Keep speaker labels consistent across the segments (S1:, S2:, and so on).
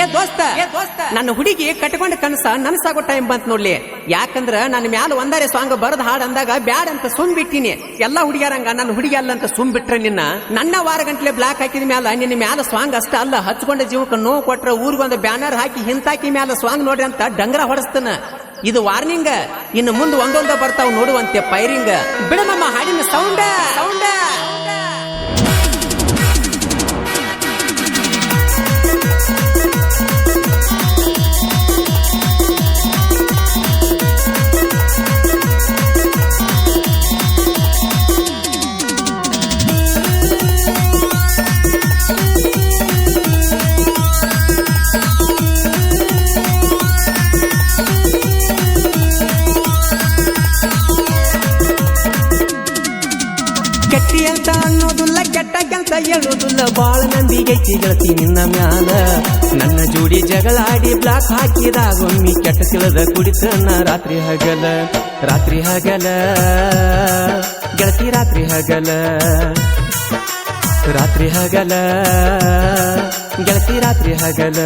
S1: ಏ ದೋಸ್ತ ನನ್ನ ಹುಡುಗಿ ಕಟ್ಕೊಂಡ ಕನಸ ನನಸಾಗೋ ಟೈಮ್ ಬಂತ ನೋಡ್ಲಿ. ಯಾಕಂದ್ರ ನನ್ನ ಮ್ಯಾಲ ಒಂದಾರೆ ಸಾಂಗ್ ಬರದ ಹಾಡ್ ಅಂದಾಗ ಬ್ಯಾಡ್ ಅಂತ ಸುಮ್ ಬಿಟ್ಟಿನಿ. ಎಲ್ಲಾ ಹುಡುಗಿಯರಂಗ ನನ್ನ ಹುಡುಗಿ ಅಲ್ಲ ಅಂತ ಸುಮ್ ಬಿಟ್ರೆ ನನ್ನ ವಾರ ಗಂಟ್ಲೆ ಬ್ಲಾಕ್ ಹಾಕಿದ ಮ್ಯಾಲ ನಿನ್ನ ಮ್ಯಾಲ ಸಾಂಗ್ ಅಷ್ಟ ಅಲ್ಲ, ಹಚ್ಕೊಂಡ ಜೀವಕ್ಕೆ ನೋವು ಕೊಟ್ರ ಊರಿಗೊಂದು ಬ್ಯಾನರ್ ಹಾಕಿ ಹಿಂತಾಕಿ ಮ್ಯಾಲ ಸಾಂಗ್ ನೋಡ್ರಿ ಅಂತ ಡಂಗರ ಹೊಡಸ್ತಾನ. ಇದು ವಾರ್ನಿಂಗ್. ಇನ್ನು ಮುಂದೆ ಒಂದೊಂದ ಬರ್ತಾವ್ ನೋಡುವಂತೆ ಪೈರಿಂಗ್. ಬಿಡಮಮ್ಮ ಹಾಡಿನ ಸೌಂಡ ಸೌಂಡ. ಕೆಟ್ಟಿ ಅಂತ ಅನ್ನೋದಿಲ್ಲ, ಕೆಟ್ಟ ಕೆಲಸ ಹೇಳೋದಿಲ್ಲ, ಬಾಳ ನಂಬಿಗೈತಿ ಗೆಳತಿ ನಿನ್ನ ಮ್ಯಾಲ. ನನ್ನ ಜೋಡಿ ಜಗಳಾಡಿ ಬ್ಲಾಕ್ ಹಾಕಿದಾಗೊಮ್ಮಿ ಕೆಟ್ಟ ತಿಳಿದ ಕುಡಿತನ ರಾತ್ರಿ ಹಗಲ. ರಾತ್ರಿ ಹಗಲ ಗೆಳತಿ ರಾತ್ರಿ ಹಗಲ. ರಾತ್ರಿ ಹಗಲ ಗೆಳತಿ ರಾತ್ರಿ ಹಗಲ.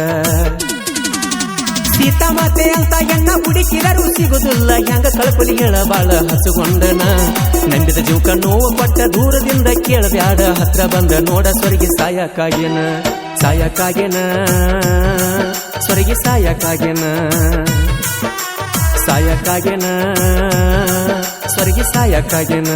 S1: ಸೀತಾಮಾತೆ ಅಂತ ಎಣ್ಣ ಹುಡುಕಿದರು ಸಿಗುದಿಲ್ಲ, ಹೆಂಗ ಕಳಪಲಿ ಹೇಳ ಬಾಳ ಹಸುಗೊಂಡನ. ನಂಬಿದ ಜೀವಕ ನೋವು ಕೊಟ್ಟ ದೂರದಿಂದ ಕೇಳಬ್ಯಾಡ, ಹತ್ರ ಬಂದ ನೋಡ ಸ್ವರ್ಗಿ ಸಾಯಕ್ಕಾಗೇನ. ಸಾಯಕ್ಕಾಗೇನ ಸ್ವರ್ಗಿ ಸಾಯಕ್ಕಾಗೇನ. ಸಾಯಕ್ಕಾಗೇನ ಸ್ವರ್ಗಿ ಸಾಯಕ್ಕಾಗೇನ.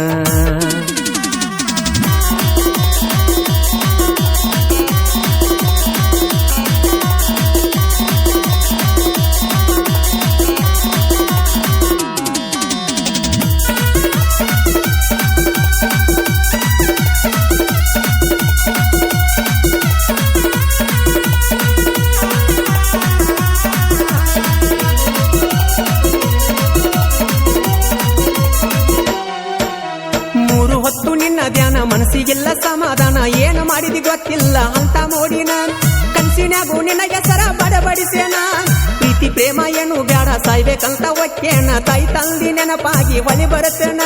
S1: ಹೊತ್ತು ನಿನ್ನ ಧ್ಯಾನ ಮನಸ್ಸಿಗೆಲ್ಲ ಸಮಾಧಾನ, ಏನು ಮಾಡಿದಿ ಗೊತ್ತಿಲ್ಲ ಅಂತ ಮೋಡಿನ. ಕನ್ಸಿನ್ಯಾಗೂ ನಿನ್ನ ಹೆಸರ ಬಡಬಡಿಸೇನ. ಪ್ರೀತಿ ಪ್ರೇಮ ಏನು ಬ್ಯಾಡ ಸಾಯ್ಬೇಕಂತ ಒಕ್ಕೇನ. ತಾಯಿ ತಂದಿ ನೆನಪಾಗಿ ಹೊಳಿ ಬರುತ್ತೇನ.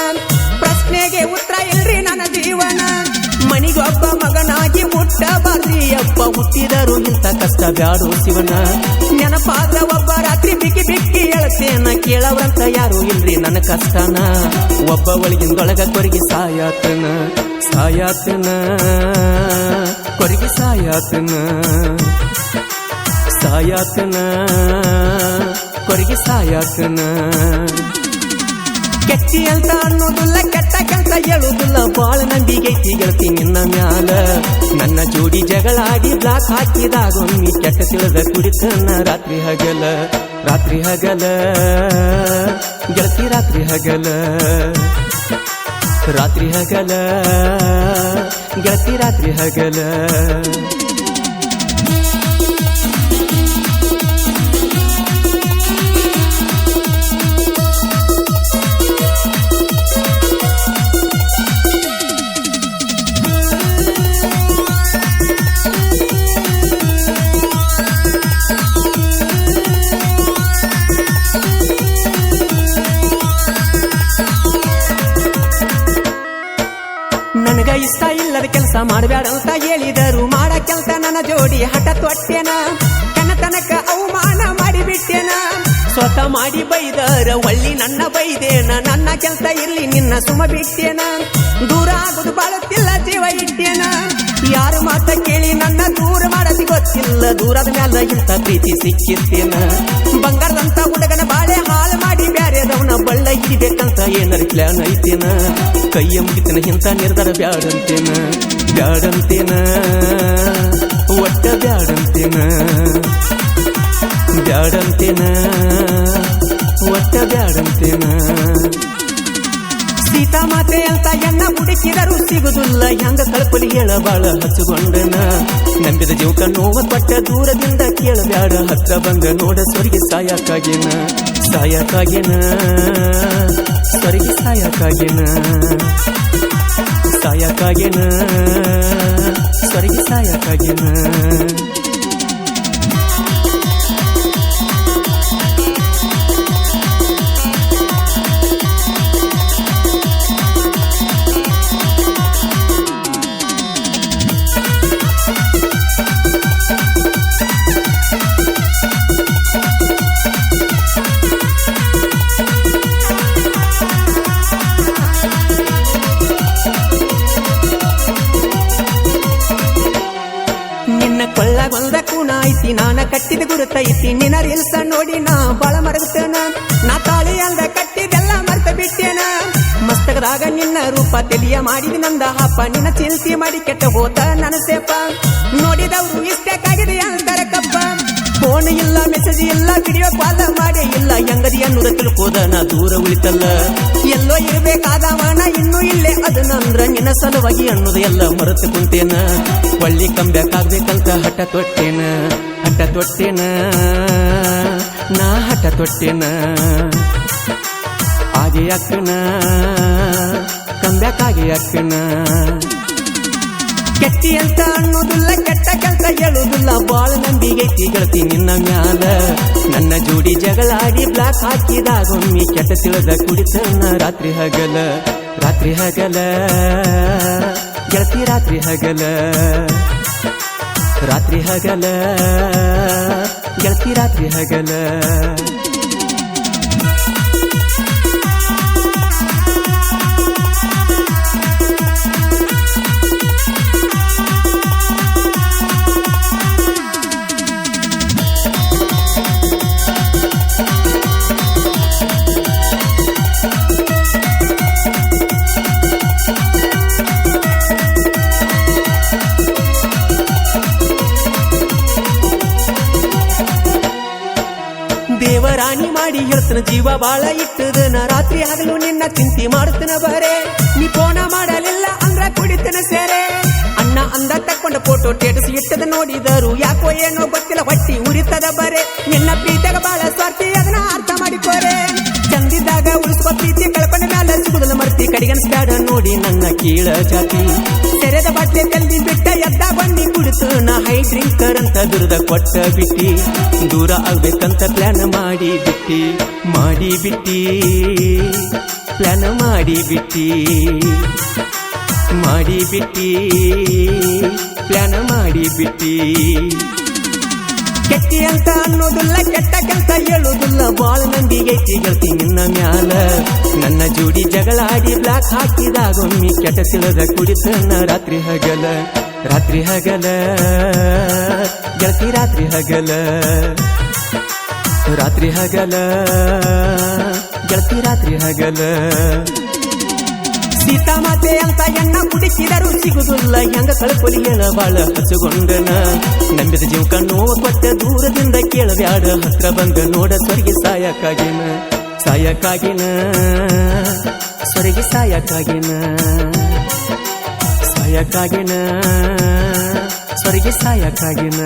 S1: ಪ್ರಶ್ನೆಗೆ ಉತ್ತರ ಇಲ್ರಿ ನನ್ನ ಜೀವನ. ಮನಿಗೊಬ್ಬ ಮಗನಾಗಿ ಹುಟ್ಟಬಾರ್ರಿ ಅಪ್ಪ, ಹುಟ್ಟಿದರು ಇಂಥ ಕಷ್ಟ ಬ್ಯಾಡು ಶಿವನ. ನೆನಪಾದ ಒಬ್ಬ ರಾತ್ರಿ ಬಿಕ್ಕಿ ಬಿಕ್ಕಿ ಹೇಳ್ತೇನ, ಕೇಳವ್ರಂತ ಯಾರು ಇಲ್ರಿ ನನ್ನ ಕಷ್ಟನ. ಒಬ್ಬ ಒಳಗಿಂದೊಳಗ ಕೊರಗಿ ಸಾಯಾತನ. ಸಾಯಾತನ ಕೊರಗಿ ಸಾಯಾತನ. ಸಾಯಾತನ ಕೊರಗಿ ಸಾಯಾತನ. ಕೆಟ್ಟಿ ಅಂತ ಅನ್ನೋದಿಲ್ಲ, ಕೆಟ್ಟ ಕೆಲಸ ಹೇಳುದಿಲ್ಲ, ಬಾಳ ನಂಬಿಗೈತಿ ಗೆಳತಿ ನಿನ್ನ ಮ್ಯಾಲ. ನನ್ನ ಜೋಡಿ ಜಗಳಾಡಿ ಬ್ಲಾಕ್ ಹಾಕಿದಾಗೊಮ್ಮಿ ಕೆಟ್ಟ ತಿಳಿದ ಕುಡಿತನ ರಾತ್ರಿ ಹಗಲ. ರಾತ್ರಿ ಹಗಲ ಗೆಳತಿ ರಾತ್ರಿ ಹಗಲ. ರಾತ್ರಿ ಹಗಲ ಗೆಳತಿ ರಾತ್ರಿ ಹಗಲ. ನನಗ ಇಷ್ಟ ಇಲ್ಲದ ಕೆಲಸ ಮಾಡಬ್ಯಾಡಂತ ಹೇಳಿದರು, ಮಾಡಕ್ಕೆಂತ ನನ್ನ ಜೋಡಿ ಹಠ ತೊಟ್ಟೆನ. ಕನ್ನತನಕ ಅವಮಾನ ಮಾಡಿಬಿಟ್ಟೆನ. ಸ್ವತಃ ಮಾಡಿ ಬೈದರ ಒಳ್ಳಿ ನನ್ನ ಬೈದೇನ. ನನ್ನ ಕೆಲಸ ಇರ್ಲಿ ನಿನ್ನ ಸುಮ ಬಿಟ್ಟೇನ. ದೂರ ಆಗುದು ಬಾಳುತ್ತಿಲ್ಲ ಜೀವ ಇಟ್ಟೇನ. ಯಾರ ಮಾತ ಕೇಳಿ ನನ್ನ ದೂರ ಮಾಡದಿ ಗೊತ್ತಿಲ್ಲ, ದೂರದ ಮ್ಯಾಲ ಇಂಥ ಪ್ರೀತಿ ಸಿಕ್ಕಿರ್ತೇನ. ಬಂಗಾರದಂತ ಹುಡುಗನ ಬಾಳೆ ಹಾಳು ಮಾಡಿ ಬ್ಯಾರೆದವನ ಬಳ್ಳ ಹಿಡಿಬೇಕಂತ ಏನಾರ ಪ್ಲಾನ್ ಐತೇನ. ಕೈಯ ಮುಗಿತನ ಇಂಥ ನಿರ್ಧಾರ ಬ್ಯಾಡಂತೇನ. ಬ್ಯಾಡಂತೇನ ಒಟ್ಟ ಬ್ಯಾಡಂತೇನ. ಬ್ಯಾಡಂತೇನ ಒಟ್ಟ ಬ್ಯಾಡಂತೇನ. ಸೀತಾಮಾತೆ ಅಂತ ಎಣ್ಣ ಹುಡುಕಿದರು ಸಿಗುದಿಲ್ಲ, ಹೆಂಗ ಕಳಪಲಿ ಹೇಳ ಬಾಳ ಹಚ್ಚುಗೊಂಡನ. ನಂಬಿದ ಜೀವಕ ನೋವ ಕೊಟ್ಟ ದೂರದಿಂದ ಕೇಳಬ್ಯಾಡ, ಹತ್ರ ಬಂದ ನೋಡ ಸ್ವರ್ಗಿ ಸಾಯಕ್ಕಾಗೇನ. ಸಾಯಕ್ಕಾಗೇನ ಸ್ವರ್ಗಿ ಸಾಯಕ್ಕಾಗೇನ. ಸಾಯಕ್ಕಾಗೇನ ಸ್ವರ್ಗಿ ಸಾಯಕ್ಕಾಗೇನ. ಕಟ್ಟಿದ ಗುರುತೈತಿ ನಿನ್ನ ರೀಲ್ಸ ನೋಡಿ ನಾ ಬಾಳ ಮರಗತೇನ ನಾ ತಾಳಿ ಅಲ್ದ ಕಟ್ಟಿದೆಲ್ಲ ಮರ್ತ ಬಿಟ್ಟೇನ ಮಸ್ತಕದಾಗ ನಿನ್ನ ರೂಪ ತೆಲಿಯ ಮಾಡಿದ ನಂದ ಹಪ್ಪ ನಿನ್ನ ಚಿಲ್ತಿ ಮಾಡಿ ಕೆಟ್ಟ ಹೋತ ನನ್ನ ಸೇಪ ನೋಡಿದವ್ರು ಇಷ್ಟಕ್ಕಾಗಿದೆ ಅಂತಾರೆ ಕಪ್ಪ ಫೋನ್ ಇಲ್ಲ ಮೆಸೇಜ್ ಇಲ್ಲ ವಿಡಿಯೋ ಕಾಲ್ ಮಾಡೇ ಇಲ್ಲ ಹೆಂಗದಿ ಅನ್ನೋದ ತಿಳ್ಕೋದ ನಾ ದೂರ ಉಳಿತಲ್ಲ ಎಲ್ಲೋ ಇರ್ಬೇಕಾದವನ ಇನ್ನೂ ಇಲ್ಲೇ ಅದನ್ನಂದ್ರ ನಿನ್ನ ಸಲುವಾಗಿ ಅನ್ನೋದು ಎಲ್ಲ ಮರೆತು ಕುಂತೇನ ಒಳ್ಳಿ ಕಂಬ್ಯಾಕಾಗ್ಬೇಕಂತ ಹಠ ತೊಟ್ಟೇನ ನಾ ಹಠ ತೊಟ್ಟೇನ ಆಗೆ ಅಕ್ಕನ ಕಂಬ್ಯಾಕಾಗೆ ಅಕ್ಕನ ಕೆಟ್ಟಿ ಅಂತ ಅನ್ನೋದಿಲ್ಲ ಕೆಟ್ಟ ಕೆಲಸ ಹೇಳುದಿಲ್ಲ ಬಾಳ ನಂಬಿಗೈತಿ ಗೆಳತಿ ನಿನ್ನ ಮ್ಯಾಲ ನನ್ನ ಜೋಡಿ ಜಗಳಾಡಿ ಬ್ಲಾಕ್ ಹಾಕಿದಾಗೊಮ್ಮಿ ಕೆಟ್ಟ ತಿಳಿದ ಕುಡಿತನ ರಾತ್ರಿ ಹಗಲ ಗೆಳತಿ ರಾತ್ರಿ ಹಗಲ ಗೆಳತಿ ರಾತ್ರಿ ಹಗಲ ದೇವರಾಣಿ ಮಾಡಿ ಹೇಳ್ತನ ಜೀವ ಬಾಳ ಇಟ್ಟದನ ರಾತ್ರಿ ಹಗಲು ನಿನ್ನ ಚಿಂತೆ ಮಾಡ್ತನ ಬರೇ ನೀ ಫೋನ ಮಾಡಲಿಲ್ಲ ಅಂದ್ರ ಕುಡಿತನ ಸೇರೆ ಅಣ್ಣ ಅಂದ ತಕ್ಕೊಂಡ ಫೋಟೋ ಸ್ಟೇಟಸ್ ಇಟ್ಟದ ನೋಡಿದರು ಯಾಕೋ ಏನೋ ಗೊತ್ತಿಲ್ಲ ಹೊಟ್ಟಿ ಉರಿತದ ಬರೇ ನಿನ್ನ ಪ್ರೀತಿಯಾಗ ಬಾಳ ಸ್ವಾರ್ಥಿ ಅದನ್ನ ಅರ್ಥ ಮಾಡಿಕೋರೆ ಚಂದಿದ್ದಾಗ ಉಳಿಸುವ ಪ್ರೀತಿ ಕಳ್ಕೊಂಡ ಮ್ಯಾಲ ಸಿಗುದಲ್ಲ ಮರ್ತಿ ಕಡಿಗನ್ಸ್ಬ್ಯಾಡ ನೋಡಿ ನನ್ನ ಕೀಳ ಜಾತಿ ತೆರೆದ ಬಟ್ಟೆ ತೆಲ್ದಿ ಬಿಟ್ಟ ಎದ್ದ ಬಂದಿ ಕುಡಿತು ನಾ ಹೈ ಡ್ರಿಂಕರ್ ಅಂತ ದುರ್ದ ಕೊಟ್ಟ ಬಿಟ್ಟಿ ದೂರ ಆಗ್ಬೇಕಂತ ಪ್ಲಾನ್ ಮಾಡಿ ಬಿಟ್ಟಿ ಪ್ಲಾನ್ ಮಾಡಿ ಬಿಟ್ಟಿ ಪ್ಲಾನ್ ಮಾಡಿ ಬಿಟ್ಟಿ ಕೆಟ್ಟಿ ಅಂತ ಅನ್ನೋದಿಲ್ಲ ಕೆಟ್ಟ ಕೆಲಸ ಹೇಳುದಿಲ್ಲ ಬಾಳ ನಂಬಿಗೈತಿ ಗೆಳತಿ ನಿನ್ನ ಮ್ಯಾಲ ನನ್ನ ಜೋಡಿ ಜಗಳಾಡಿ ಬ್ಲಾಕ್ ಹಾಕಿದಾಗೊಮ್ಮಿ ಕೆಟ್ಟ ತಿಳಿದ ಕುಡಿತನ ರಾತ್ರಿ ಹಗಲ ಗೆಳತಿ ರಾತ್ರಿ ಹಗಲ ಗೆಳತಿ ರಾತ್ರಿ ಹಗಲ ಸೀತಾಮಾತೆ ಅಂತ ಎಣ್ಣ ಕುಡಿಸಿದರು ಸಿಗುದಿಲ್ಲ ಹೆಂಗ ಕಳ್ಕೊಲಿ ಹೇಳ ಬಾಳ ಹಚ್ಚುಗೊಂಡನ ನಂಬಿದ ಜೀವಕ ನೋವು ಕೊಟ್ಟ ದೂರದಿಂದ ಕೇಳಬ್ಯಾಡ ಹತ್ರ ಬಂದ ನೋಡ ಸ್ವರ್ಗಿ ಸಾಯಕ್ಕಾಗಿನ ಸ್ವರ್ಗಿ ಸಾಯಕ್ಕಾಗಿನ ಸ್ವರ್ಗಿ ಸಾಯಕ್ಕಾಗಿನ